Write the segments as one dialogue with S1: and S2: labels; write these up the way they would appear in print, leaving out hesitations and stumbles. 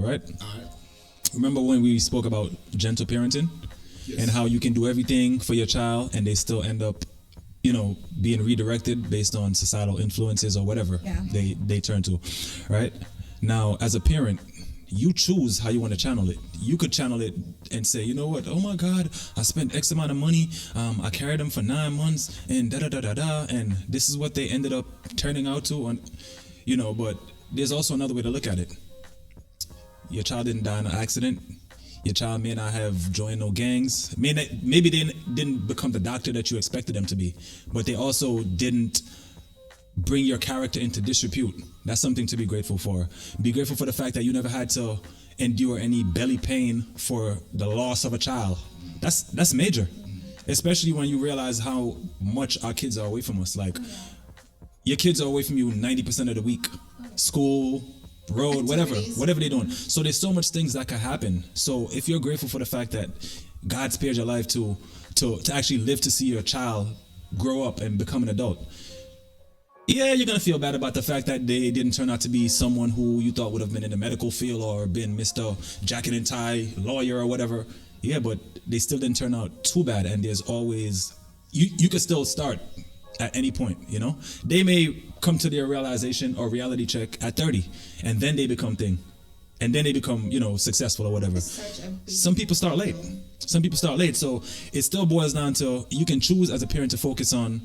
S1: right?
S2: All right.
S1: Remember when we spoke about gentle parenting?
S2: Yes.
S1: And how you can do everything for your child and they still end up, being redirected based on societal influences or whatever they turn to, right? Now, as a parent, you choose how you want to channel it. You could channel it and say, you know what? Oh my God, I spent X amount of money. I carried them for 9 months and and this is what they ended up turning out to. But there's also another way to look at it. Your child didn't die in an accident. Your child may not have joined no gangs. Maybe they didn't become the doctor that you expected them to be, but they also didn't bring your character into disrepute. That's something to be grateful for. Be grateful for the fact that you never had to endure any belly pain for the loss of a child. That's major, especially when you realize how much our kids are away from us. Like, your kids are away from you 90% of the week. School, road, whatever they're doing. So there's so much things that could happen. So if you're grateful for the fact that God spared your life to actually live to see your child grow up and become an adult, you're gonna feel bad about the fact that they didn't turn out to be someone who you thought would have been in the medical field or been Mr. Jacket and Tie lawyer or whatever. Yeah, but they still didn't turn out too bad. And there's always you could still start at any point. They may come to their realization or reality check at 30, and then they become and then they become successful or whatever. Some people start late. So it still boils down to, you can choose as a parent to focus on,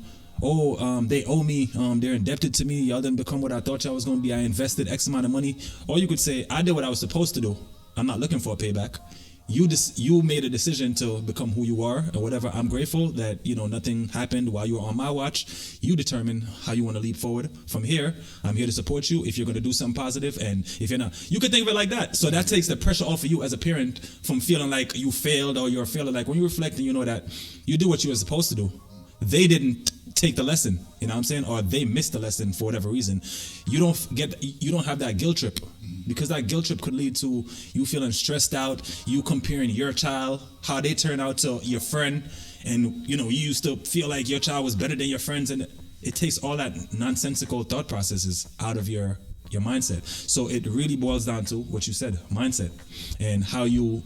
S1: they owe me, they're indebted to me, y'all didn't become what I thought y'all was going to be, I invested X amount of money. Or you could say, I did what I was supposed to do, I'm not looking for a payback. You made a decision to become who you are or whatever. I'm grateful that nothing happened while you were on my watch. You determine how you want to leap forward from here. I'm here to support you if you're going to do something positive, and if you're not, you could think of it like that. So that takes the pressure off of you as a parent from feeling like you failed or you're a failure. Like, when you reflect and you know that you do what you were supposed to do, they didn't take the lesson, you know what I'm saying, or they missed the lesson for whatever reason. You don't have that guilt trip, because that guilt trip could lead to you feeling stressed out, you comparing your child, how they turn out to your friend, and you used to feel like your child was better than your friends, and it takes all that nonsensical thought processes out of your mindset. So it really boils down to what you said, mindset, and how you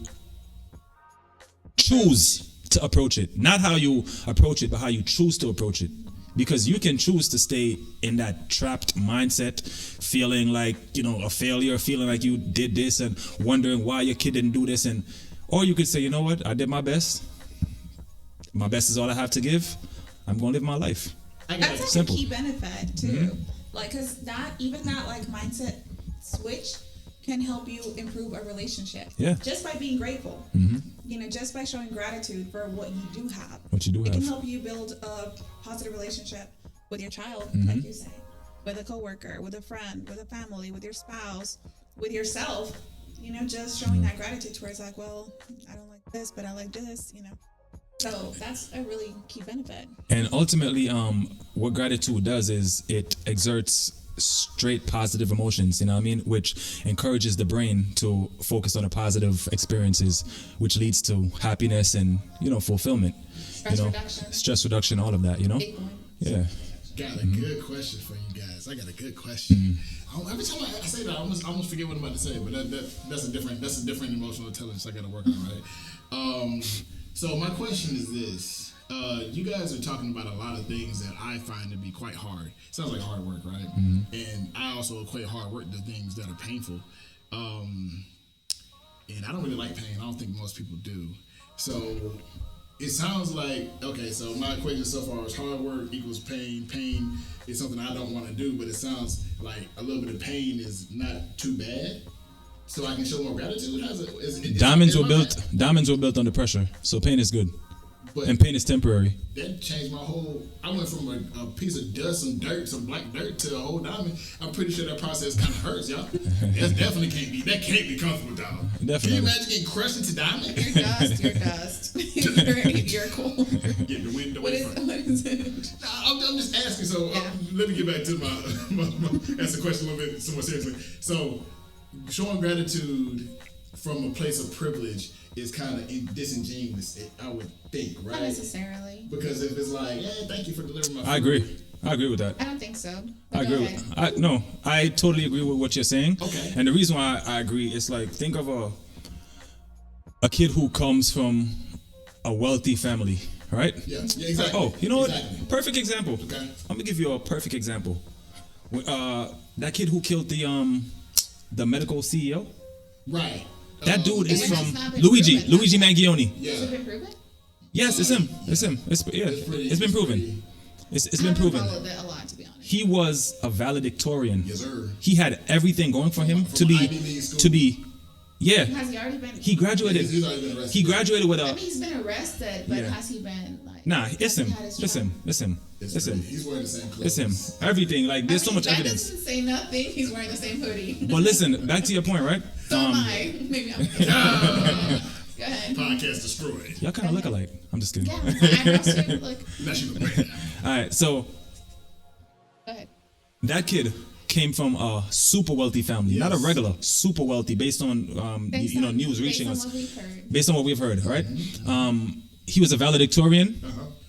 S1: choose to approach it. Not how you approach it, but how you choose to approach it. Because you can choose to stay in that trapped mindset, feeling like, a failure, feeling like you did this and wondering why your kid didn't do this. Or you could say, you know what, I did my best. My best is all I have to give. I'm going to live my life.
S3: That's like
S1: simple.
S3: A key benefit too. Mm-hmm. Like, cause that mindset switch can help you improve a relationship.
S1: Yeah.
S3: Just by being grateful.
S1: Mm-hmm.
S3: Just by showing gratitude for what you do have.
S1: It
S3: can help you build a positive relationship with your child,
S1: mm-hmm.
S3: like you say, with a coworker, with a friend, with a family, with your spouse, with yourself. Just showing that gratitude towards like, well, I don't like this, but I like this. So that's a really key benefit.
S1: And ultimately, what gratitude does is it exerts straight positive emotions, which encourages the brain to focus on the positive experiences, which leads to happiness and fulfillment, stress reduction, all of that. Yeah.
S2: Got a good question for you guys. I got a good question. Every time I say that, I almost forget what I'm about to say, but that's a different emotional intelligence I got to work on, right? So my question is this. You guys are talking about a lot of things that I find to be quite hard. Sounds like hard work, right? Mm-hmm. And I also equate hard work to things that are painful. And I don't really like pain. I don't think most people do. So it sounds like, okay, so my equation so far is hard work equals pain. Pain is something I don't want to do, but it sounds like a little bit of pain is not too bad. So I can show more gratitude.
S1: Diamonds were built under pressure, so pain is good. And pain is temporary.
S2: That changed my whole. I went from a piece of dust, some dirt, some black dirt, to a whole diamond. I'm pretty sure that process kind of hurts, y'all. That can't be comfortable, dog.
S1: Definitely.
S2: Can you imagine getting crushed into diamond?
S3: You're dust. You're cool.
S2: Get the wind away from
S3: What is it?
S2: I'm just asking. So let me get back to my ask the question a little bit more seriously. So showing gratitude from a place of privilege is kind of disingenuous, I would think, right?
S3: Not necessarily.
S2: Because if it's like, hey, thank you for delivering my food.
S1: I agree. I agree with that.
S3: I don't think so.
S1: I agree I totally agree with what you're saying.
S2: Okay.
S1: And the reason why I agree is like, think of a kid who comes from a wealthy family, right?
S2: Yeah, exactly.
S1: Oh, you know
S2: exactly.
S1: what? Perfect example.
S2: Okay.
S1: I'm gonna give you a perfect example. That kid who killed the medical CEO.
S2: Right.
S1: That dude is
S3: And it's
S1: from
S3: not been
S1: Luigi
S3: proven.
S1: Mangione.
S2: Yeah.
S3: Has it been proven?
S1: Yes, it's him. It's him. It's been proven. It's been proven.
S3: I haven't followed that a lot, to be honest.
S1: He was a valedictorian.
S2: Yes, sir.
S1: He had everything going for him
S2: From Ivy League school.
S1: Yeah.
S3: Has he already been?
S1: He graduated.
S2: He's already been arrested.
S1: He graduated with
S3: I
S1: a.
S3: mean, he's been arrested, but
S1: Yeah.
S3: has he been like?
S1: Nah,
S3: has
S1: it's
S3: he
S1: him.
S3: had his
S1: It's
S3: trial?
S1: him. It's him. It's him.
S2: He's wearing the same clothes.
S1: It's him. Everything. Like, there's so much
S3: that
S1: evidence.
S3: doesn't say nothing. He's wearing the same hoodie.
S1: But listen, back to your point, right?
S3: So am I. Maybe I'm. Go ahead.
S2: Podcast destroyed.
S1: Y'all kind of look alike. I'm just kidding.
S3: Yeah, my eyebrows too. Look.
S2: Unless you look right now.
S1: All right, so
S3: Go ahead.
S1: that kid came from a super wealthy family, not a
S2: Yes.
S1: regular, super wealthy, based on news reaching us, based on what we've heard, right? He was a valedictorian,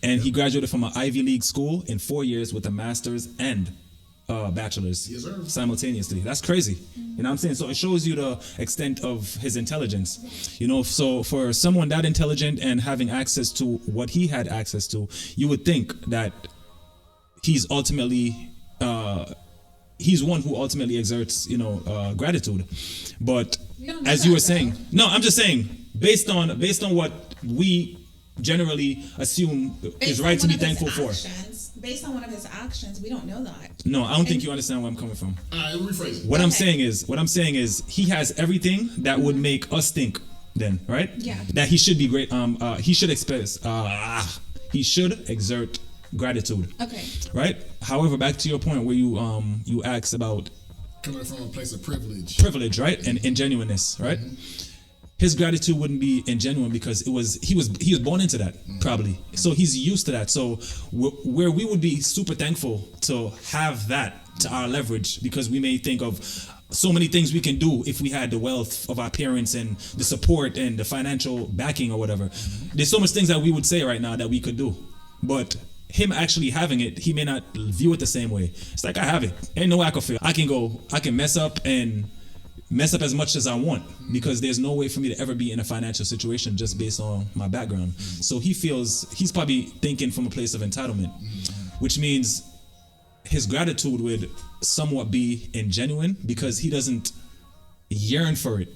S1: and he graduated from an Ivy League school in 4 years with a master's and bachelor's
S2: Yes, sir.
S1: simultaneously. That's crazy. You know what I'm saying? So it shows you the extent of his intelligence. You know, so for someone that intelligent and having access to what he had access to, you would think that he's ultimately he's one who ultimately exerts, gratitude. But
S3: You don't know
S1: as you
S3: that,
S1: were saying, no, I'm just saying, based on what we generally assume is right to be thankful for.
S3: Based on one of his actions, we don't know that.
S1: No, I don't think you understand where I'm coming from.
S2: All right, rephrase it.
S1: What I'm
S3: Okay.
S1: saying is he has everything that would make us think then, right?
S3: Yeah.
S1: That he should be great. He should he should exert gratitude.
S3: Okay.
S1: Right? However, back to your point where you asked about
S2: Coming from a place of
S1: privilege, right? And ingenuineness, right? His gratitude wouldn't be ingenuine because he was born into that, probably. So he's used to that. So where we would be super thankful to have that to our leverage, because we may think of so many things we can do if we had the wealth of our parents and the support and the financial backing or whatever. There's so much things that we would say right now that we could do, but him actually having it, he may not view it the same way. It's like, I have it. Ain't no way I can fail. I can mess up as much as I want, because there's no way for me to ever be in a financial situation just based on my background. So he's probably thinking from a place of entitlement, which means his gratitude would somewhat be ingenuine because he doesn't yearn for it.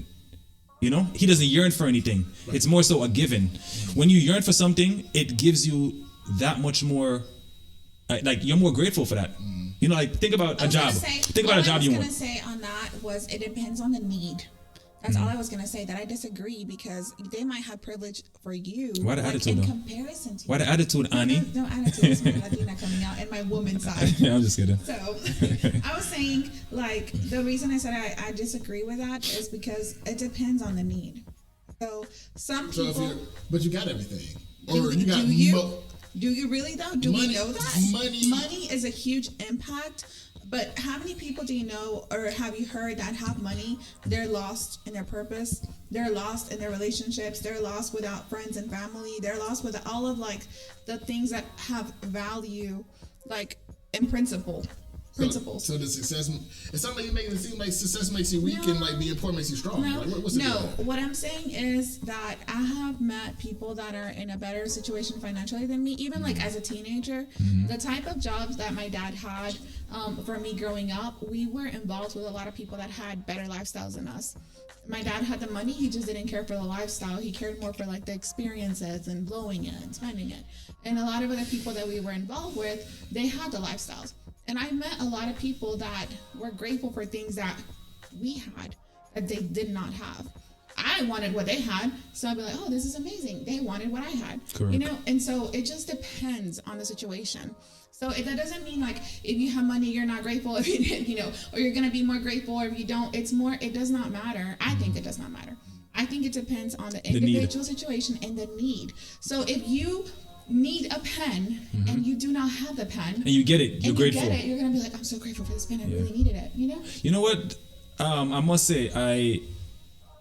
S1: He doesn't yearn for anything. It's more so a given. When you yearn for something, it gives you that much more, like you're more grateful for that. Like think about a job. Think about a job you want.
S3: What I was going to say on that was it depends on the need. That's all I was going to say. That I disagree because they might have privilege for you.
S1: Why the attitude,
S3: in
S1: though?
S3: comparison to
S1: Why the attitude, Annie?
S3: No attitude. It's my Latina coming out and my woman side.
S1: Yeah, I'm just kidding.
S3: So I was saying, like, the reason I said I disagree with that is because it depends on the need. So some people.
S2: But you got everything.
S3: Do you really though? Do
S2: money,
S3: we know that?
S2: Money
S3: is a huge impact. But how many people do you know or have you heard that have money? They're lost in their purpose. They're lost in their relationships. They're lost without friends and family. They're lost with all of like the things that have value, like in principles.
S2: So the success, it sounds like you're making it seem like success makes you weak and like being poor makes you strong.
S3: No,
S2: like, what's the deal?
S3: What I'm saying is that I have met people that are in a better situation financially than me, even like as a teenager. The type of jobs that my dad had for me growing up, we were involved with a lot of people that had better lifestyles than us. My dad had the money, he just didn't care for the lifestyle. He cared more for like the experiences and blowing it and spending it. And a lot of other people that we were involved with, they had the lifestyles. And I met a lot of people that were grateful for things that we had that they did not have. I wanted what they had, so I'd be like, oh, this is amazing. They wanted what I had.
S1: Correct.
S3: And so it just depends on the situation. So that doesn't mean like if you have money, you're not grateful, if you or you're going to be more grateful, or if you don't. It does not matter. I think it does not matter. I think it depends on the individual situation and the need. So if you need a pen and you do not have the pen
S1: and you get it, you're grateful.
S3: You're gonna be like, I'm so grateful for this pen. I really needed it.
S1: You know what? I must say,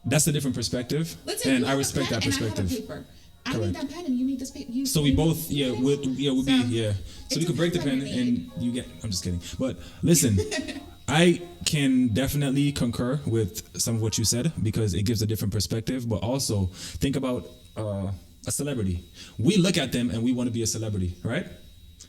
S1: that's a different perspective, and I respect that perspective.
S3: I need that pen and you need this paper.
S1: So we both, So we could break the pen
S3: depends
S1: and you get. I'm just kidding. But listen, I can definitely concur with some of what you said because it gives a different perspective. But also think about a celebrity. We look at them and we want to be a celebrity, right?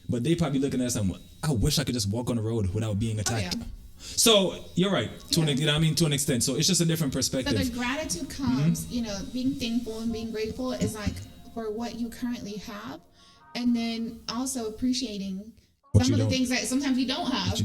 S1: But they probably looking at us and I wish I could just walk on the road without being attacked. So you're right to an extent. So it's just a different perspective.
S3: So the gratitude comes, being thankful and being grateful is like for what you currently have, and then also appreciating some of the things that sometimes you don't have.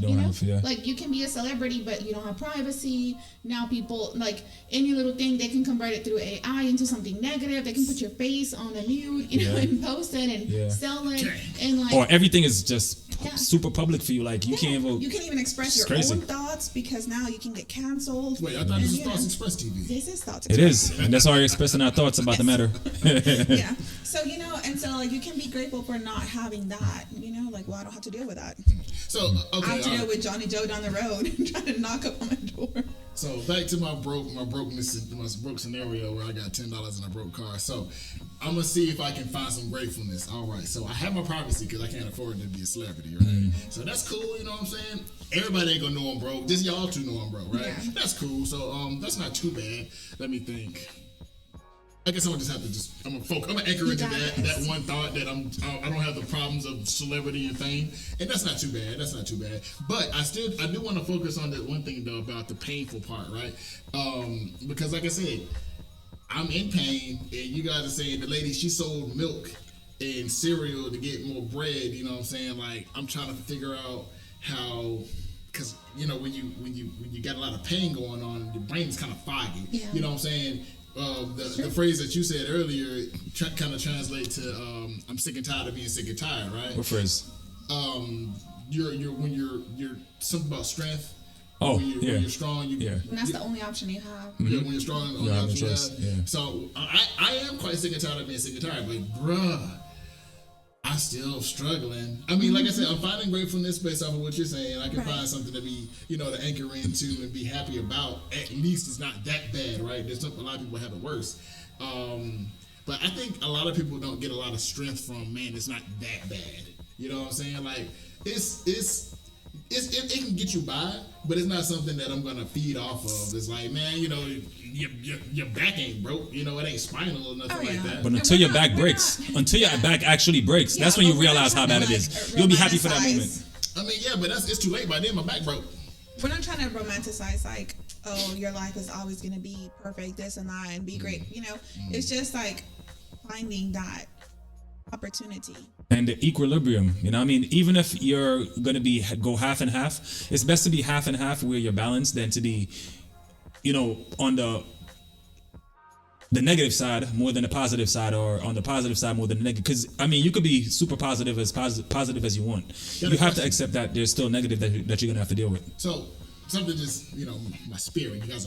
S3: Like you can be a celebrity, but you don't have privacy. Now people like any little thing they can convert it through AI into something negative. They can put your face on a nude, and post it and sell it, and like
S1: or everything is just super public for you. Like you can't
S3: even express your own thoughts because now you can get canceled.
S2: Wait, I thought this was Thoughtsexpressedtv.
S3: This is Thoughtsexpressedtv.
S1: It is, and that's why we're expressing our thoughts about the matter.
S3: Yeah. So and so like you can be grateful for not having that. Like I don't have to deal with that.
S2: So okay,
S3: I have to deal with Johnny Joe down the road trying to knock up on my door.
S2: So back to my broke scenario where I got $10 in a broke car. So I'm gonna see if I can find some gratefulness. All right. So I have my privacy because I can't afford to be a celebrity, right? So that's cool. You know what I'm saying? Everybody ain't gonna know I'm broke. Just y'all two know I'm broke, right? Yeah. That's cool. So that's not too bad. Let me think. I guess I'm gonna just have to I'm gonna anchor into that one thought that I don't have the problems of celebrity and fame, and that's not too bad. But I do want to focus on that one thing though about the painful part, right? Because like I said, I'm in pain, and you guys are saying the lady she sold milk and cereal to get more bread. You know what I'm saying? Like I'm trying to figure out how. Because when you got a lot of pain going on, your brain's kind of foggy. Yeah. You know what I'm saying? The phrase that you said earlier kind of translates to I'm sick and tired of being sick and tired, right?
S1: What phrase?
S2: You're something about strength.
S1: Oh,
S2: when you're strong,
S3: and that's the only option you have.
S2: Yeah, when you're strong, the only option you have.
S1: Yeah.
S2: So I am quite sick and tired of being sick and tired, but bruh, I'm still struggling. I mean, like I said, I'm finding gratefulness based off of what you're saying. I can find something to be, to anchor into and be happy about. At least it's not that bad, right? There's a lot of people have it worse. But I think a lot of people don't get a lot of strength from, man, it's not that bad. You know what I'm saying? Like, it can get you by, but it's not something that I'm gonna feed off of. It's like, man, your back ain't broke. It ain't spinal or nothing like that.
S1: But until your back breaks, until your back actually breaks, that's when you realize how bad it is. You'll be happy for that moment.
S2: I mean, yeah, but it's too late by then. My back broke.
S3: We're not trying to romanticize like, oh, your life is always gonna be perfect, this and that, and be great. It's just like finding that opportunity
S1: and the equilibrium. Even if you're gonna go half and half, it's best to be half and half where you're balanced than to be on the negative side more than the positive side, or on the positive side more than the negative. Because you could be super positive as you want. You have to accept that there's still negative that you're gonna have to deal with.
S2: So something just my spirit. You guys